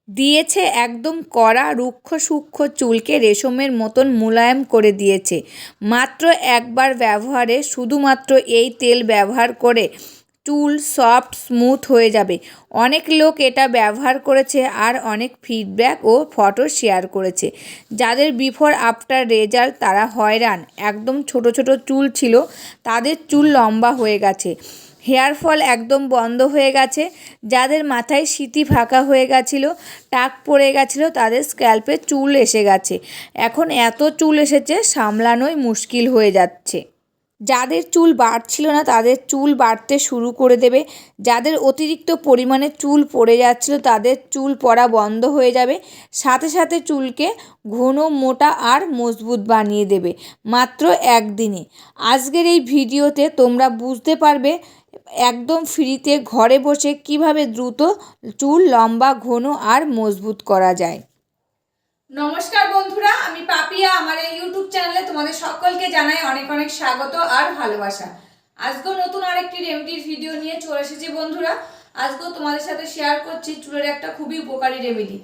দিয়েছে একদম কড়া রুক্ষ সূক্ষ্ম চুলকে রেশমের মতন মোলায়েম করে দিয়েছে। মাত্র একবার ব্যবহারে, শুধুমাত্র এই তেল ব্যবহার করে চুল সফট স্মুথ হয়ে যাবে। অনেক লোক এটা ব্যবহার করেছে আর অনেক ফিডব্যাক ও ফটো শেয়ার করেছে। যাদের বিফোর আফটার রেজাল্ট তারা হয়রান। একদম ছোট ছোট চুল ছিল, তাদের চুল লম্বা হয়ে গেছে। হেয়ার ফল একদম বন্ধ হয়ে গেছে। যাদের মাথায় সিঁথি ফাঁকা হয়ে গেছিলো, টাক পড়ে গেছিলো, তাদের স্ক্যাল্পে চুল এসে গেছে। এখন এত চুল এসেছে সামলানোই মুশকিল হয়ে যাচ্ছে। যাদের চুল বাড়ছিল না তাদের চুল বাড়তে শুরু করে দেবে। যাদের অতিরিক্ত পরিমাণে চুল পড়ে যাচ্ছিল তাদের চুল পড়া বন্ধ হয়ে যাবে। সাথে সাথে চুলকে ঘন, মোটা আর মজবুত বানিয়ে দেবে মাত্র একদিনে। আজকের এই ভিডিওতে তোমরা বুঝতে পারবে একদম ফ্রিতে ঘরে বসে কিভাবে দ্রুত চুল লম্বা, ঘন আর মজবুত করা যায়। নমস্কার বন্ধুরা, আমি পাপিয়া। আমার এই ইউটিউব চ্যানেলে তোমাদের সকলকে জানাই অনেক অনেক স্বাগত আর ভালোবাসা। আজকেও নতুন আরেকটি রেমেডির ভিডিও নিয়ে চলে এসেছি বন্ধুরা। আজকেও তোমাদের সাথে শেয়ার করছি চুলের একটা খুবই উপকারী রেমেডি।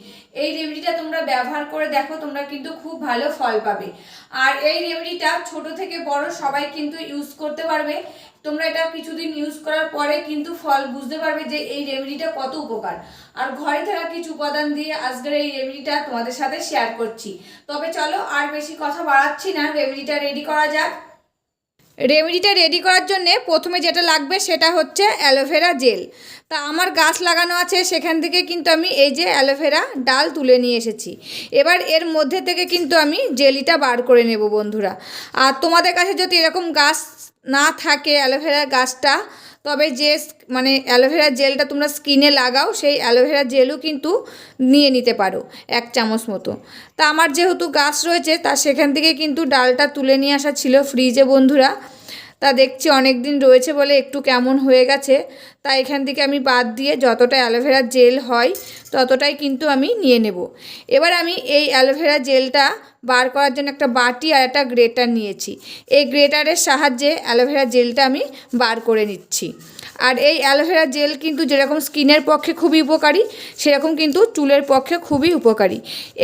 এই রেমেডিটা তোমরা ব্যবহার করে দেখো, তোমরা কিন্তু খুব ভালো ফল পাবে। আর এই রেমেডিটা ছোট থেকে বড় সবাই কিন্তু ইউজ করতে পারবে। তোমরা এটা কিছুদিন ইউজ করার পরে কিন্তু ফল বুঝতে পারবে যে এই রেমেডিটা কত উপকার। আর ঘরে থাকা কিছু উপাদান দিয়ে আজকের এই রেমেডিটা তোমাদের সাথে শেয়ার করছি। তবে চলো আর বেশি কথা বাড়াচ্ছি না, রেমেডিটা রেডি করা যাক। রেমেডিটা রেডি করার জন্য প্রথমে যেটা লাগবে সেটা হচ্ছে অ্যালোভেরা জেল। তা আমার গাছ লাগানো আছে, সেখান থেকে কিন্তু আমি এই যে অ্যালোভেরা ডাল তুলে নিয়ে এসেছি। এবার এর মধ্যে থেকে কিন্তু আমি জেলিটা বার করে নেব বন্ধুরা। আর তোমাদের কাছে যদি এরকম গাছ না থাকে অ্যালোভেরা গাছটা, তবে যে অ্যালোভেরা জেলটা তোমরা স্কিনে লাগাও সেই অ্যালোভেরা জেলও কিন্তু নিয়ে নিতে পারো 1 চামচ মতো। তা আমার যেহেতু গাছ রয়েছে তা সেখান থেকে কিন্তু ডালটা তুলে নিয়ে আসা ছিল ফ্রিজে বন্ধুরা। তা দেখছি অনেক দিন রয়েছে বলে একটু কেমন হয়ে গেছে। তা এখান থেকে আমি বাদ দিয়ে যতটা অ্যালোভেরা জেল হয় ততটাই কিন্তু আমি নিয়ে নেব। এবার আমি এই অ্যালোভেরা জেলটা বার করার জন্য একটা বাটি আর একটা গ্রেটার নিয়েছি। এই গ্রেটারের সাহায্যে অ্যালোভেরা জেলটা আমি বার করে নিচ্ছি। আর এই অ্যালোভেরা জেল কিন্তু যেরকম স্কিনের পক্ষে খুবই উপকারী, সেরকম কিন্তু চুলের পক্ষে খুবই উপকারী।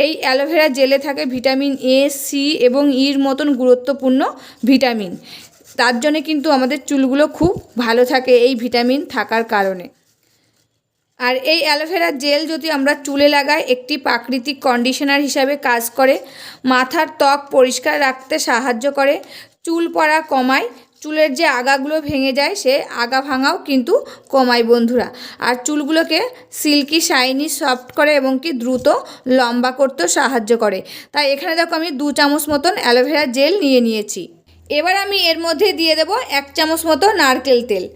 এই অ্যালোভেরা জেলে থাকে ভিটামিন এ, সি এবং ইর মতন গুরুত্বপূর্ণ ভিটামিন। তার জন্যে কিন্তু আমাদের চুলগুলো খুব ভালো থাকে এই ভিটামিন থাকার কারণে। আর এই অ্যালোভেরা জেল যদি আমরা চুলে লাগাই, একটি প্রাকৃতিক কন্ডিশনার হিসাবে কাজ করে। মাথার ত্বক পরিষ্কার রাখতে সাহায্য করে, চুল পড়া কমায়, চুলের যে আগাগুলো ভেঙে যায় সে আগা ভাঙাও কিন্তু কমায় বন্ধুরা। আর চুলগুলোকে সিল্কি, শাইনি, সফট করে এবং কি দ্রুত লম্বা করতেও সাহায্য করে। তাই এখানে দেখো আমি 2 চামচ মতন অ্যালোভেরা জেল নিয়ে নিয়েছি। এবার আমি এর মধ্যে দিয়ে দেব 1 চামচ মতো নারকেল তেল।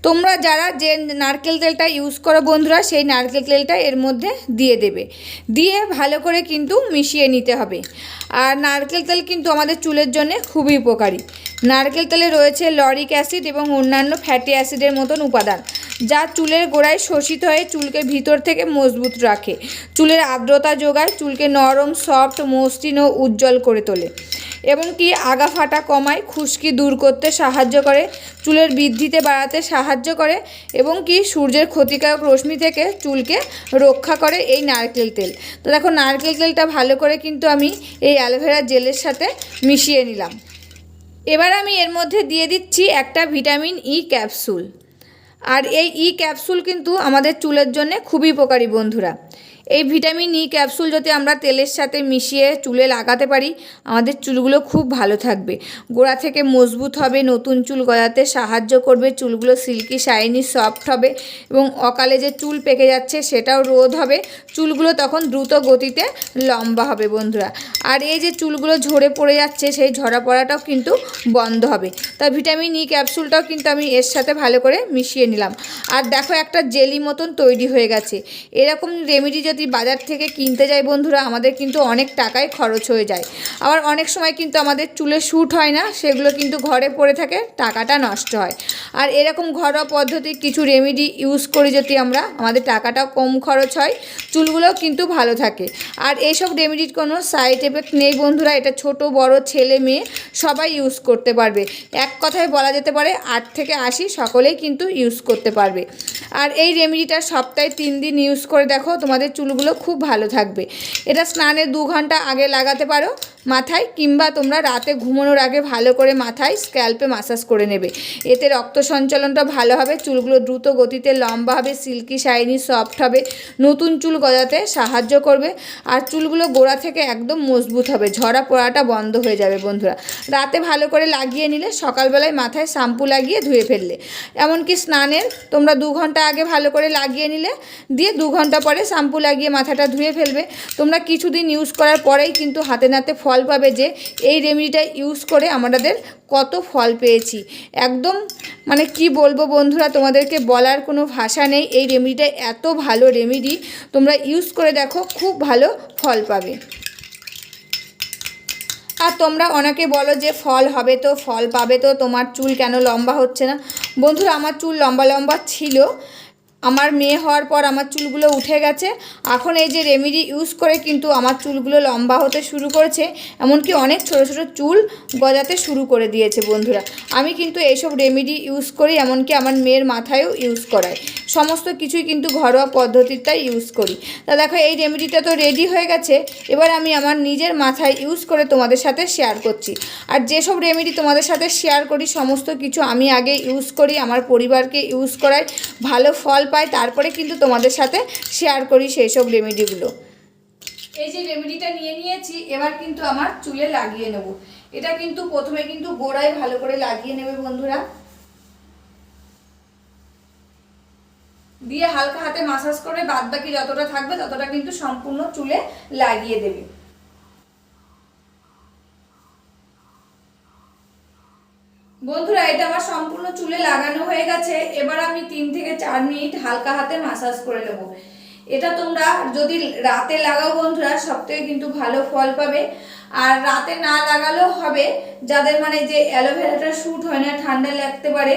তোমরা যারা যে নারকেল তেলটা ইউজ করো বন্ধুরা, সেই নারকেল তেলটা এর মধ্যে দিয়ে দেবে। দিয়ে ভালো করে কিন্তু মিশিয়ে নিতে হবে। আর নারকেল তেল কিন্তু আমাদের চুলের জন্য খুবই উপকারী। নারকেল তেলে রয়েছে লরিক অ্যাসিড এবং অন্যান্য ফ্যাটি অ্যাসিডের মতন উপাদান, যা চুলের গোড়ায় শোষিত হয়ে চুলকে ভিতর থেকে মজবুত রাখে, চুলের আর্দ্রতা যোগায়, চুলকে নরম, সফট, মসৃণ ও উজ্জ্বল করে তোলে এবং কি আগা ফাটা কমায়, খুশকি দূর করতে সাহায্য করে, চুলের বৃদ্ধিতে বাড়াতে সাহায্য করে এবং কি সূর্যের ক্ষতিকারক রশ্মি থেকে চুলকে রক্ষা করে এই নারকেল তেল। তো দেখো নারকেল তেলটা ভালো করে কিন্তু আমি এই অ্যালোভেরা জেলের সাথে মিশিয়ে নিলাম। এবার আমি এর মধ্যে দিয়ে দিচ্ছি একটা ভিটামিন ই ক্যাপসুল। আর এই ই ক্যাপসুল কিন্তু আমাদের চুলের জন্য খুবই উপকারী বন্ধুরা। এই ভিটামিন ই ক্যাপসুল যদি আমরা তেলের সাথে মিশিয়ে চুলে লাগাতে পারি, আমাদের চুলগুলো খুব ভালো থাকবে, গোড়া থেকে মজবুত হবে, নতুন চুল গজাতে সাহায্য করবে, চুলগুলো সিল্কি, শাইনি, সফট হবে এবং অকালে যে চুল পেকে যাচ্ছে সেটাও রোধ হবে, চুলগুলো তখন দ্রুত গতিতে লম্বা হবে বন্ধুরা। আর এই যে চুলগুলো ঝরে পড়ে যাচ্ছে সেই ঝরা পড়াটাও কিন্তু বন্ধ হবে। তাই ভিটামিন ই ক্যাপসুলটাও কিন্তু আমি এর সাথে ভালো করে মিশিয়ে নিলাম। আর দেখো একটা জেলি মতন তৈরি হয়ে গেছে। এরকম রেমেডি যদি বাজার থেকে কিনতে যাই বন্ধুরা, আমাদের কিন্তু অনেক টাকাই খরচ হয়ে যায়। আবার অনেক সময় কিন্তু আমাদের চুলে শ্যুট হয় না, সেগুলো কিন্তু ঘরে পড়ে থাকে, টাকাটা নষ্ট হয়। আর এরকম ঘরোয়া পদ্ধতি কিছু রেমেডি ইউজ করি যদি আমরা, আমাদের টাকাটাও কম খরচ হয়, চুলগুলোও কিন্তু ভালো থাকে। আর এইসব রেমেডির কোনো সাইড এফেক্ট নেই বন্ধুরা। এটা ছোট বড়, ছেলে মেয়ে সবাই ইউজ করতে পারবে। এক কথায় বলা যেতে পারে 8 থেকে 80 সকলেই কিন্তু ইউজ করতে পারবে। আর এই রেমেডিটা সপ্তাহে 3 দিন ইউজ করে দেখো, তোমাদের চুল চুলগুলো খুব ভালো থাকবে। এটা স্নানের 2 ঘন্টা আগে লাগাতে পারো মাথায়, কিংবা তোমরা রাতে ঘুমানোর আগে ভালো করে মাথায় স্ক্যাল্পে মাসাজ করে নেবে। এতে রক্ত সঞ্চালনটা ভালো হবে, চুলগুলো দ্রুত গতিতে লম্বা হবে, সিল্কি শাইনি সফট হবে, নতুন চুল গজাতে সাহায্য করবে, আর চুলগুলো গোড়া থেকে একদম মজবুত হবে, ঝরা পড়াটা বন্ধ হয়ে যাবে। বন্ধুরা, রাতে ভালো করে লাগিয়ে নিলে সকালবেলায় মাথায় শ্যাম্পু লাগিয়ে ধুয়ে ফেললে, এমনকি স্নানের তোমরা 2 ঘন্টা আগে ভালো করে লাগিয়ে নিলে, দিয়ে 2 ঘন্টা পরে শ্যাম্পু লাগিয়ে মাথাটা ধুয়ে ফেলবে। তোমরা কিছুদিন ইউজ করার পরেই কিন্তু হাতে নাতে ফল পাবে যে এই রেমেডিটা ইউজ করে আমাদের কত ফল পেয়েছি। একদম মানে কি বলবো বন্ধুরা, তোমাদেরকে বলার কোনো ভাষা নেই। এই রেমেডিটা এত ভালো রেমেডি, তোমরা ইউজ করে দেখো, খুব ভালো ফল পাবে। আর তোমরা অনেকে বলো যে ফল হবে তো, ফল পাবে তো, তোমার চুল কেন লম্বা হচ্ছে না? বন্ধুরা, আমার চুল লম্বা লম্বা ছিল, আমার মেয়ে হওয়ার পর আমার চুলগুলো উঠে গেছে। এখন এই যে রেমেডি ইউজ করে কিন্তু আমার চুলগুলো লম্বা হতে শুরু করেছে, এমনকি অনেক ছোট ছোট চুল গজাতে শুরু করে দিয়েছে। বন্ধুরা, আমি কিন্তু এইসব রেমেডি ইউজ করি, এমনকি আমার মেয়ের মাথায়ও ইউজ করাই, সমস্ত কিছুই কিন্তু ঘরোয়া পদ্ধতিটাই ইউজ করি। তা দেখো, এই রেমেডিটা তো রেডি হয়ে গেছে, এবার আমি আমার নিজের মাথায় ইউজ করে তোমাদের সাথে শেয়ার করছি। আর যেসব রেমেডি তোমাদের সাথে শেয়ার করি সমস্ত কিছু আমি আগে ইউজ করি, আমার পরিবারকে ইউজ করাই, ভালো ফল পাই, তারপরে কিন্তু তোমাদের সাথে শেয়ার করি সেই সব রেমেডিগুলো। এই যে রেমেডিটা নিয়ে নিয়েছি, এবার কিন্তু আমার চুলে লাগিয়ে নেব। এটা কিন্তু প্রথমে কিন্তু গোড়ায় ভালো করে লাগিয়ে নেবে বন্ধুরা, দিয়ে হালকা হাতে মাসাজ করে বাদ বাকি যতটা থাকবে ততটা কিন্তু সম্পূর্ণ চুলে লাগিয়ে দেবে। বন্ধুরা, এটা আমার সম্পূর্ণ চুলে লাগানো হয়ে গেছে। এবার আমি 3 থেকে 4 মিনিট হালকা হাতে মাসাজ করে নেব। এটা তোমরা যদি রাতে লাগাও বন্ধুরা, সবথেকে কিন্তু ভালো ফল পাবে। আর রাতে না লাগালেও হবে, যাদের মানে যে অ্যালোভেরাটা শ্যুট হয় না, ঠান্ডা লাগতে পারে,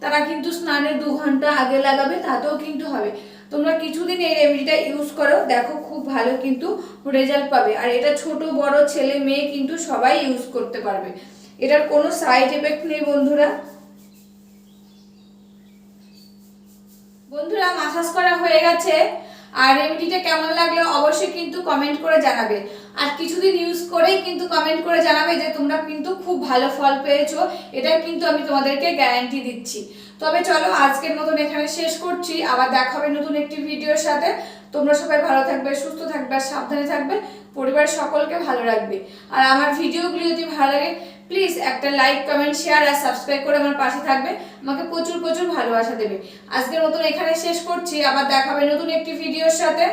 তারা কিন্তু স্নানের 2 ঘন্টা আগে লাগাবে, তাতেও কিন্তু হবে। তোমরা কিছুদিন এই রেমেডিটা ইউজ করো, দেখো খুব ভালো কিন্তু রেজাল্ট পাবে। আর এটা ছোট বড় ছেলে মেয়ে কিন্তু সবাই ইউজ করতে পারবে, এটার কোনো সাইড এফেক্ট নেই। বন্ধুরা, মাসাজ করা হয়ে গেছে, আর রেমেডিটা কেমন লাগলো অবশ্যই কিন্তু কমেন্ট করে জানাবে। আর কিছুদিন ইউজ করেই কিন্তু কমেন্ট করে জানাবে যে তোমরা কিন্তু খুব ভালো ফল পেয়েছো, এটা কিন্তু আমি তোমাদেরকে গ্যারান্টি দিচ্ছি। তবে চলো, আজকের মতন এখানে শেষ করছি, আবার দেখা হবে নতুন একটি ভিডিওর সাথে। তোমরা সবাই ভালো থাকবে, সুস্থ থাকবে, আর সাবধানে থাকবে, পরিবারের সকলকে ভালো রাখবে। আর আমার ভিডিওগুলি যদি ভালো লাগে প্লিজ একটা লাইক, কমেন্ট, শেয়ার আর সাবস্ক্রাইব করে আমার পাশে থাকবে, আমাকে প্রচুর প্রচুর ভালোবাসা দেবে। আজকের মতন এখানে শেষ করছি, আবার দেখা হবে নতুন একটি ভিডিওর সাথে।